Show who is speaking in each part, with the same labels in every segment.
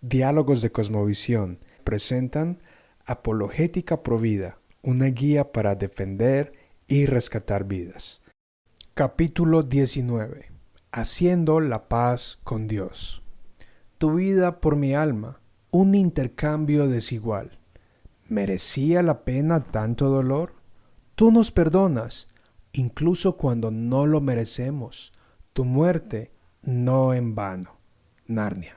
Speaker 1: Diálogos de Cosmovisión presentan Apologética Provida, una guía para defender y rescatar vidas. Capítulo 19. Haciendo la paz con Dios. Tu vida por mi alma, un intercambio desigual. ¿Merecía la pena tanto dolor? Tú nos perdonas, incluso cuando no lo merecemos. Tu muerte no en vano. Narnia.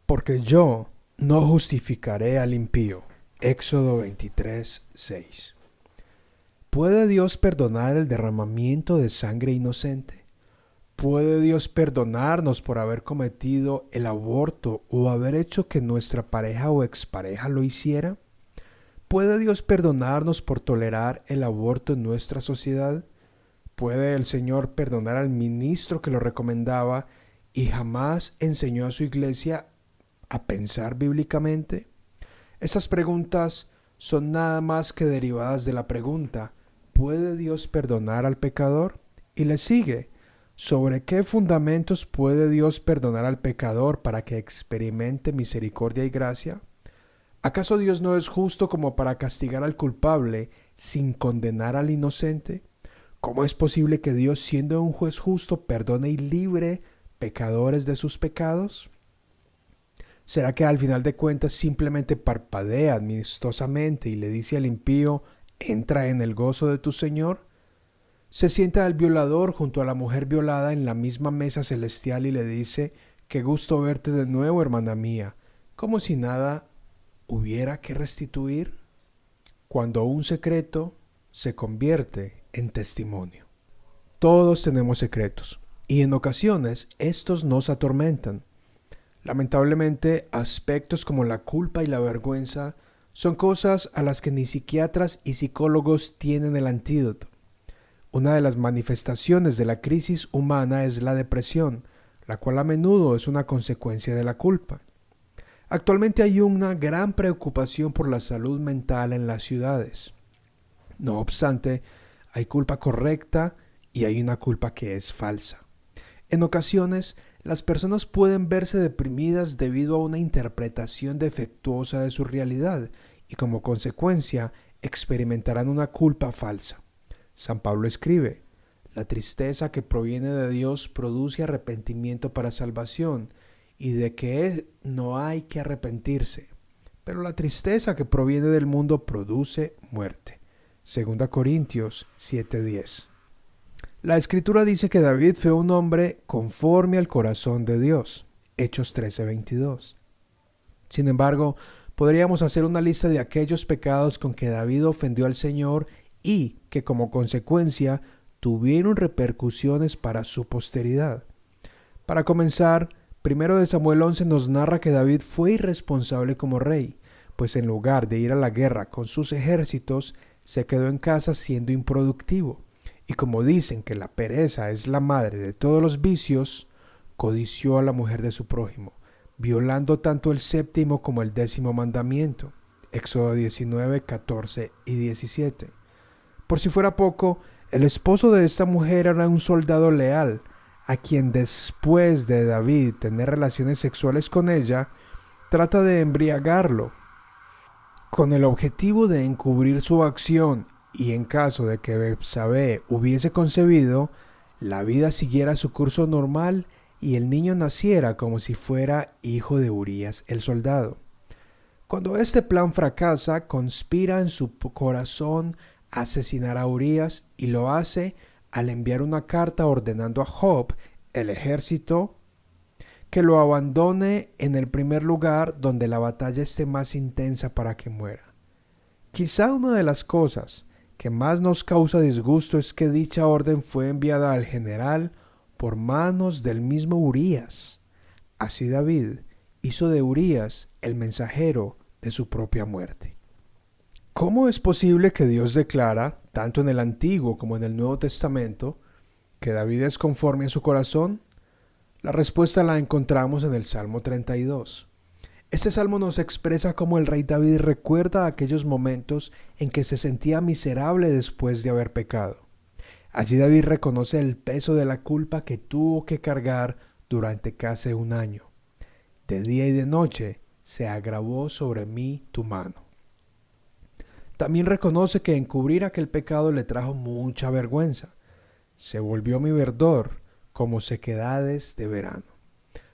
Speaker 1: Porque yo no justificaré al impío. Éxodo 23, 6. ¿Puede Dios perdonar el derramamiento de sangre inocente? ¿Puede Dios perdonarnos por haber cometido el aborto o haber hecho que nuestra pareja o expareja lo hiciera? ¿Puede Dios perdonarnos por tolerar el aborto en nuestra sociedad? ¿Puede el Señor perdonar al ministro que lo recomendaba y jamás enseñó a su iglesia a pensar bíblicamente? Estas preguntas son nada más que derivadas de la pregunta: ¿puede Dios perdonar al pecador? Y le sigue: ¿sobre qué fundamentos puede Dios perdonar al pecador para que experimente misericordia y gracia? ¿Acaso Dios no es justo como para castigar al culpable sin condenar al inocente? ¿Cómo es posible que Dios, siendo un juez justo, perdone y libre pecadores de sus pecados? ¿Será que al final de cuentas simplemente parpadea amistosamente y le dice al impío: entra en el gozo de tu Señor? ¿Se sienta al violador junto a la mujer violada en la misma mesa celestial y le dice: qué gusto verte de nuevo, hermana mía, como si nada hubiera que restituir? Cuando un secreto se convierte en testimonio. Todos tenemos secretos y en ocasiones estos nos atormentan. Lamentablemente, aspectos como la culpa y la vergüenza son cosas a las que ni psiquiatras y psicólogos tienen el antídoto. Una de las manifestaciones de la crisis humana es la depresión, la cual a menudo es una consecuencia de la culpa. Actualmente hay una gran preocupación por la salud mental en las ciudades. No obstante, hay culpa correcta y hay una culpa que es falsa. En ocasiones, las personas pueden verse deprimidas debido a una interpretación defectuosa de su realidad y como consecuencia experimentarán una culpa falsa. San Pablo escribe: la tristeza que proviene de Dios produce arrepentimiento para salvación, y de que no hay que arrepentirse, pero la tristeza que proviene del mundo produce muerte. 2 Corintios 7:10. La Escritura dice que David fue un hombre conforme al corazón de Dios. Hechos 13:22. Sin embargo, podríamos hacer una lista de aquellos pecados con que David ofendió al Señor y que como consecuencia tuvieron repercusiones para su posteridad. Para comenzar, 1 Samuel 11 nos narra que David fue irresponsable como rey, pues en lugar de ir a la guerra con sus ejércitos, se quedó en casa siendo improductivo. Y como dicen que la pereza es la madre de todos los vicios, codició a la mujer de su prójimo, violando tanto el séptimo como el 10º mandamiento. Éxodo 19, 14 y 17. Por si fuera poco, el esposo de esta mujer era un soldado leal, a quien después de David tener relaciones sexuales con ella, trata de embriagarlo, con el objetivo de encubrir su acción y en caso de que Betsabé hubiese concebido, la vida siguiera su curso normal y el niño naciera como si fuera hijo de Urías el soldado. Cuando este plan fracasa, conspira en su corazón asesinar a Urías y lo hace al enviar una carta ordenando a Joab, el ejército, que lo abandone en el primer lugar donde la batalla esté más intensa para que muera. Quizá una de las cosas que más nos causa disgusto es que dicha orden fue enviada al general por manos del mismo Urías. Así David hizo de Urías el mensajero de su propia muerte. ¿Cómo es posible que Dios declara, tanto en el Antiguo como en el Nuevo Testamento, que David es conforme a su corazón? La respuesta la encontramos en el Salmo 32. Este salmo nos expresa cómo el rey David recuerda aquellos momentos en que se sentía miserable después de haber pecado. Allí David reconoce el peso de la culpa que tuvo que cargar durante casi un año. de día y de noche se agravó sobre mí tu mano. También reconoce que encubrir aquel pecado le trajo mucha vergüenza. Se volvió mi verdor como sequedades de verano.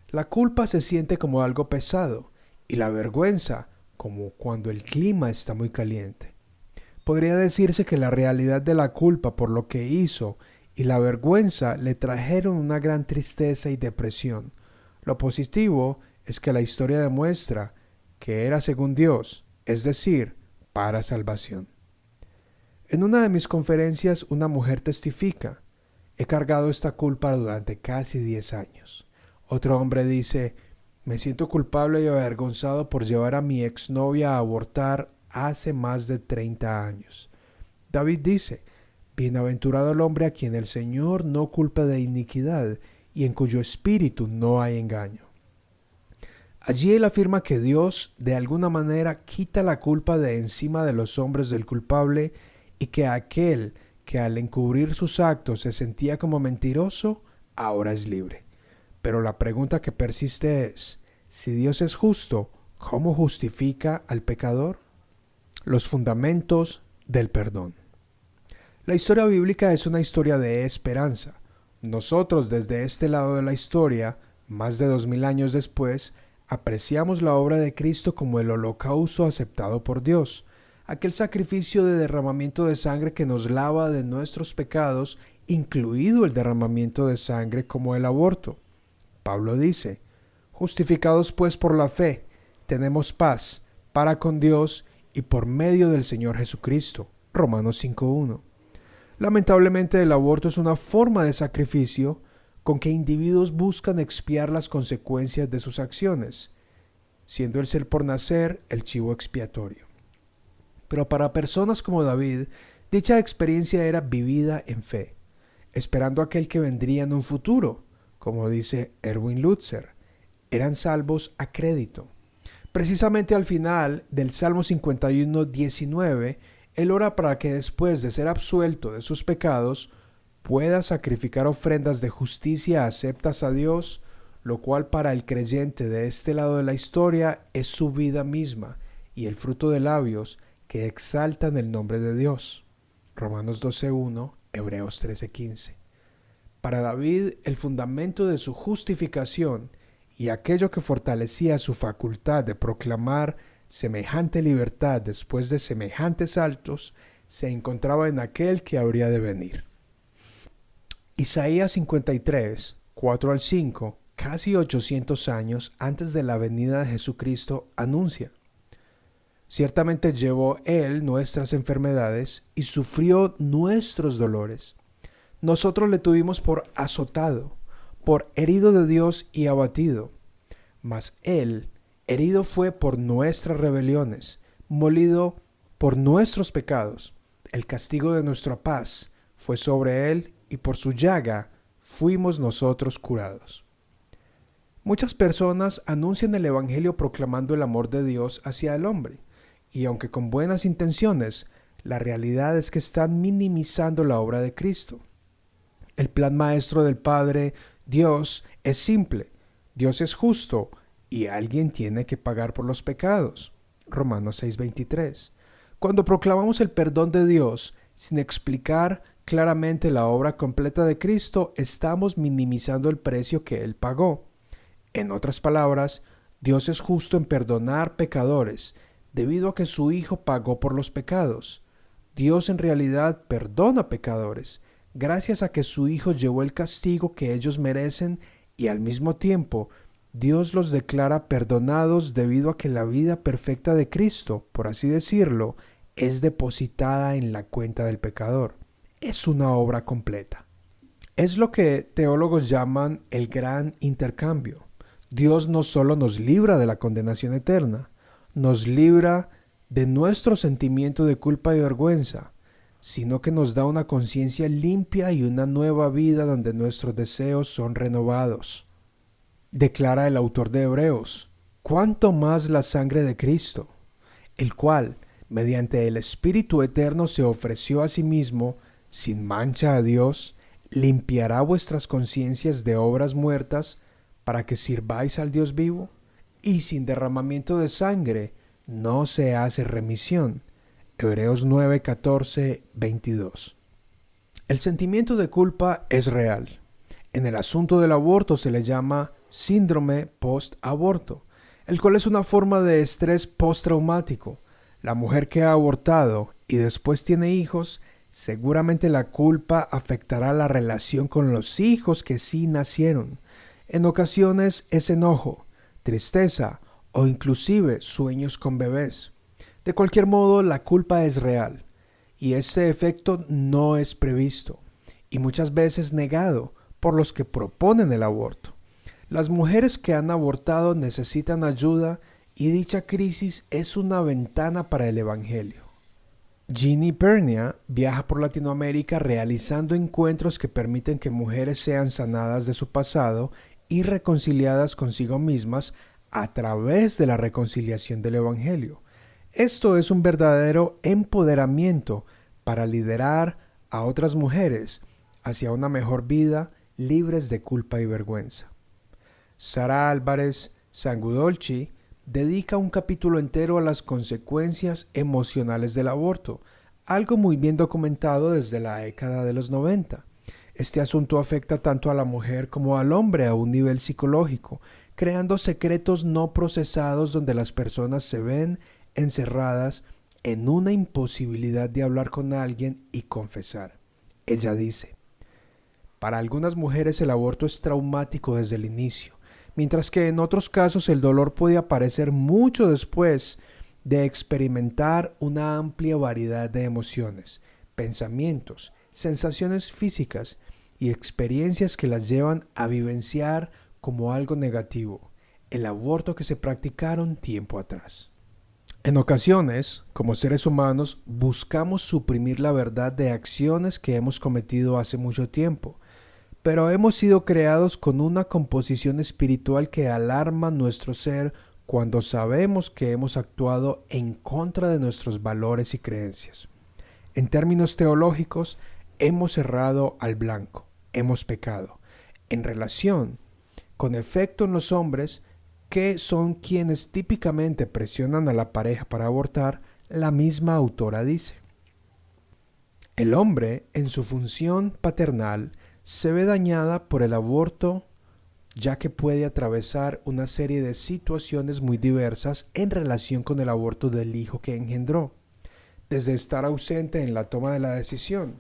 Speaker 1: La culpa se siente como algo pesado y la vergüenza como cuando el clima está muy caliente. Podría decirse que la realidad de la culpa por lo que hizo y la vergüenza le trajeron una gran tristeza y depresión. Lo positivo es que la historia demuestra que era según Dios, es decir, para salvación. En una de mis conferencias una mujer testifica: he cargado esta culpa durante casi 10 años. Otro hombre dice: me siento culpable y avergonzado por llevar a mi exnovia a abortar hace más de 30 años. David dice: bienaventurado el hombre a quien el Señor no culpa de iniquidad y en cuyo espíritu no hay engaño. Allí él afirma que Dios de alguna manera quita la culpa de encima de los hombros del culpable y que aquel que al encubrir sus actos se sentía como mentiroso, ahora es libre. Pero la pregunta que persiste es: si Dios es justo, ¿cómo justifica al pecador? Los fundamentos del perdón. La historia bíblica es una historia de esperanza. Nosotros desde este lado de la historia, más de 2000 años después, apreciamos la obra de Cristo como el holocausto aceptado por Dios, aquel sacrificio de derramamiento de sangre que nos lava de nuestros pecados, incluido el derramamiento de sangre como el aborto. Pablo dice: justificados pues por la fe, tenemos paz para con Dios y por medio del Señor Jesucristo. Romanos 5:1. Lamentablemente el aborto es una forma de sacrificio con que individuos buscan expiar las consecuencias de sus acciones, siendo el ser por nacer el chivo expiatorio. Pero para personas como David, dicha experiencia era vivida en fe, esperando aquel que vendría en un futuro, como dice Erwin Lutzer. Eran salvos a crédito. Precisamente al final del Salmo 51:19, él ora para que después de ser absuelto de sus pecados, pueda sacrificar ofrendas de justicia aceptas a Dios, lo cual para el creyente de este lado de la historia es su vida misma y el fruto de labios que exaltan el nombre de Dios. Romanos 12:1, Hebreos 13:15. Para David, el fundamento de su justificación y aquello que fortalecía su facultad de proclamar semejante libertad después de semejantes saltos, se encontraba en aquel que habría de venir. Isaías 53, 4 al 5, casi 800 años antes de la venida de Jesucristo, anuncia: ciertamente llevó él nuestras enfermedades y sufrió nuestros dolores. Nosotros le tuvimos por azotado, por herido de Dios y abatido. Mas él herido fue por nuestras rebeliones, molido por nuestros pecados. El castigo de nuestra paz fue sobre él y por su llaga fuimos nosotros curados. Muchas personas anuncian el evangelio proclamando el amor de Dios hacia el hombre, y aunque con buenas intenciones, la realidad es que están minimizando la obra de Cristo. El plan maestro del Padre, Dios, es simple. Dios es justo y alguien tiene que pagar por los pecados. Romanos 6:23. Cuando proclamamos el perdón de Dios sin explicar claramente la obra completa de Cristo, estamos minimizando el precio que Él pagó. En otras palabras, Dios es justo en perdonar pecadores, debido a que su Hijo pagó por los pecados. Dios en realidad perdona pecadores, gracias a que su Hijo llevó el castigo que ellos merecen, y al mismo tiempo Dios los declara perdonados debido a que la vida perfecta de Cristo, por así decirlo, es depositada en la cuenta del pecador. Es una obra completa. Es lo que teólogos llaman el gran intercambio. Dios no solo nos libra de la condenación eterna, nos libra de nuestro sentimiento de culpa y vergüenza, sino que nos da una conciencia limpia y una nueva vida donde nuestros deseos son renovados. Declara el autor de Hebreos: ¿cuánto más la sangre de Cristo, el cual, mediante el Espíritu Eterno, se ofreció a sí mismo sin mancha a Dios, limpiará vuestras conciencias de obras muertas para que sirváis al Dios vivo? y sin derramamiento de sangre no se hace remisión. Hebreos 9, 14, 22. El sentimiento de culpa es real. En el asunto del aborto se le llama síndrome post-aborto, el cual es una forma de estrés postraumático. La mujer que ha abortado y después tiene hijos, seguramente la culpa afectará la relación con los hijos que sí nacieron. En ocasiones es enojo, tristeza o inclusive sueños con bebés. De cualquier modo, la culpa es real y ese efecto no es previsto y muchas veces negado por los que proponen el aborto. Las mujeres que han abortado necesitan ayuda y dicha crisis es una ventana para el Evangelio. Ginny Pernia viaja por Latinoamérica realizando encuentros que permiten que mujeres sean sanadas de su pasado y reconciliadas consigo mismas a través de la reconciliación del Evangelio. Esto es un verdadero empoderamiento para liderar a otras mujeres hacia una mejor vida libres de culpa y vergüenza. Sara Álvarez Sangudolci dedica un capítulo entero a las consecuencias emocionales del aborto, algo muy bien documentado desde la década de los 90. Este asunto afecta tanto a la mujer como al hombre a un nivel psicológico, creando secretos no procesados donde las personas se ven encerradas en una imposibilidad de hablar con alguien y confesar. Ella dice: para algunas mujeres el aborto es traumático desde el inicio, mientras que en otros casos el dolor puede aparecer mucho después de experimentar una amplia variedad de emociones, pensamientos, sensaciones físicas y experiencias que las llevan a vivenciar como algo negativo el aborto que se practicaron tiempo atrás. En ocasiones, como seres humanos, buscamos suprimir la verdad de acciones que hemos cometido hace mucho tiempo, pero hemos sido creados con una composición espiritual que alarma nuestro ser cuando sabemos que hemos actuado en contra de nuestros valores y creencias. En términos teológicos, hemos errado al blanco, hemos pecado. En relación con efecto en los hombres, que son quienes típicamente presionan a la pareja para abortar, la misma autora dice: el hombre, en su función paternal, se ve dañada por el aborto, ya que puede atravesar una serie de situaciones muy diversas en relación con el aborto del hijo que engendró, desde estar ausente en la toma de la decisión,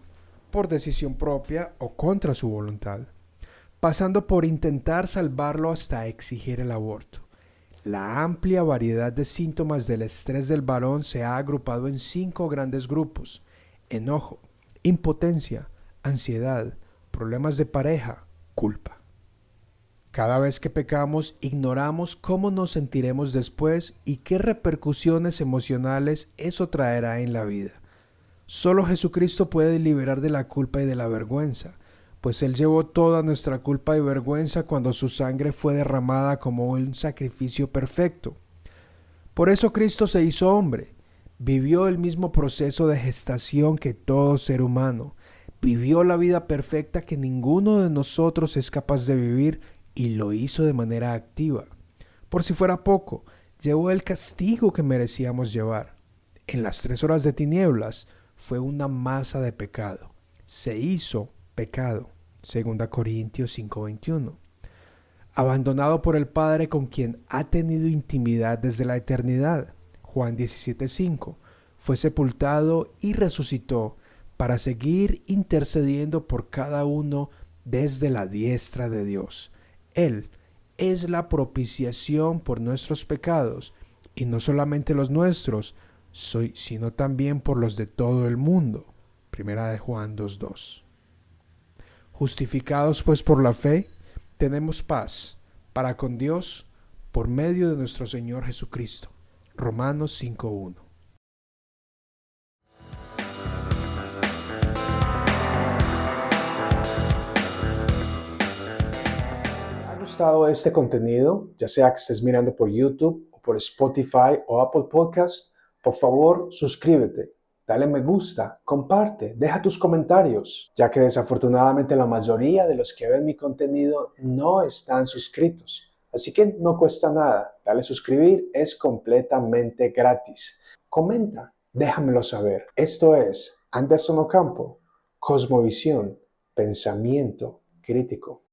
Speaker 1: por decisión propia o contra su voluntad, pasando por intentar salvarlo hasta exigir el aborto. La amplia variedad de síntomas del estrés del varón se ha agrupado en 5 grandes grupos: enojo, impotencia, ansiedad, problemas de pareja, culpa. Cada vez que pecamos, ignoramos cómo nos sentiremos después y qué repercusiones emocionales eso traerá en la vida. Solo Jesucristo puede liberar de la culpa y de la vergüenza, pues Él llevó toda nuestra culpa y vergüenza cuando su sangre fue derramada como un sacrificio perfecto. Por eso Cristo se hizo hombre, vivió el mismo proceso de gestación que todo ser humano, vivió la vida perfecta que ninguno de nosotros es capaz de vivir y lo hizo de manera activa. Por si fuera poco, llevó el castigo que merecíamos llevar. En las 3 horas de tinieblas fue una masa de pecado. Se hizo pecado. 2 Corintios 5:21. Abandonado por el Padre con quien ha tenido intimidad desde la eternidad. Juan 17:5. Fue sepultado y resucitó para seguir intercediendo por cada uno desde la diestra de Dios. Él es la propiciación por nuestros pecados, y no solamente los nuestros, sino también por los de todo el mundo. Primera de Juan 2:2. Justificados pues por la fe, tenemos paz para con Dios por medio de nuestro Señor Jesucristo. Romanos 5:1. Gustado este contenido, ya sea que estés mirando por YouTube o por Spotify o Apple Podcast, por favor suscríbete, dale me gusta, comparte, deja tus comentarios, ya que desafortunadamente la mayoría de los que ven mi contenido no están suscritos. Así que no cuesta nada. Dale suscribir, es completamente gratis. Comenta, déjamelo saber. Esto es Anderson Ocampo, Cosmovisión, Pensamiento Crítico.